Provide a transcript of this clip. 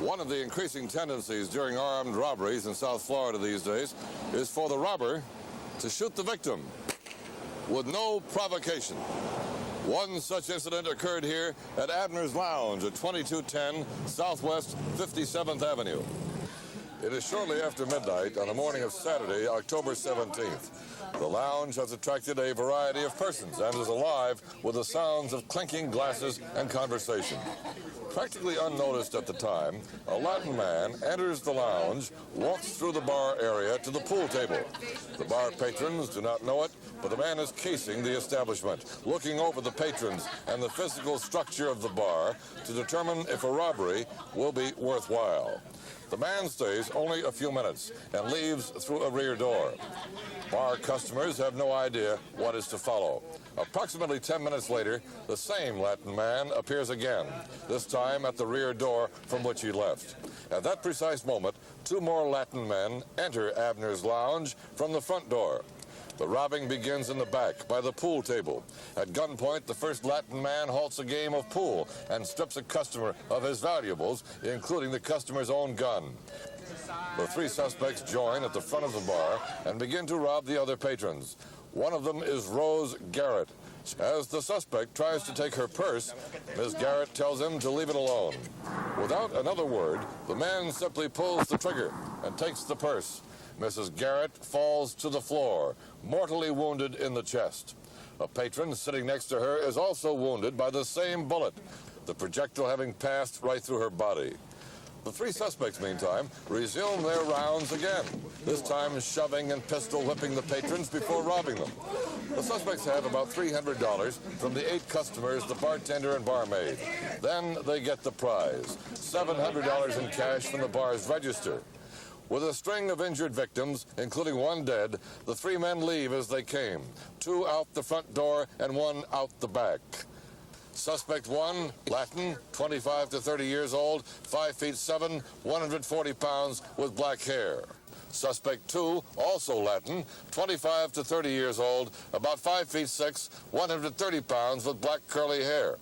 One of the increasing tendencies during armed robberies in South Florida these days is for the robber to shoot the victim with no provocation. One such incident occurred here at ABNER'S Lounge at 2210 Southwest 57th Avenue. It is shortly after midnight on the morning of Saturday, October 17th. The lounge has attracted a variety of persons and is alive with the sounds of clinking glasses and conversation. Practically unnoticed at the time, a Latin man enters the lounge, walks through the bar area to the pool table. The bar patrons do not know it, but the man is casing the establishment, looking over the patrons and the physical structure of the bar to determine if a robbery will be worthwhile. The man stays only a few minutes and leaves through a rear door. Bar customers have no idea what is to follow. Approximately 10 minutes later, the same Latin man appears again, this time at the rear door from which he left. At that precise moment, two more Latin men enter ABNER'S Lounge from the front door. The robbing begins in the back, by the pool table. At gunpoint, the first Latin man halts a game of pool and strips a customer of his valuables, including the customer's own gun. The three suspects join at the front of the bar and begin to rob the other patrons. One of them is Rose Garrett. As the suspect tries to take her purse, Ms. Garrett tells him to leave it alone. Without another word, the man simply pulls the trigger and takes the purse. Mrs. Garrett falls to the floor, mortally wounded in the chest. A patron sitting next to her is also wounded by the same bullet, the projectile having passed right through her body. The three suspects, meantime, resume their rounds again, this time shoving and pistol whipping the patrons before robbing them. The suspects have about $300 from the 8 customers, the bartender and barmaid. Then they get the prize, $700 in cash from the bar's register. With a string of injured victims, including one dead, the 3 men leave as they came, 2 out the front door and 1 out the back. Suspect 1, Latin, 25 to 30 years old, 5'7", 140 pounds, with black hair. Suspect 2, also Latin, 25 to 30 years old, about 5'6", 130 pounds, with black curly hair.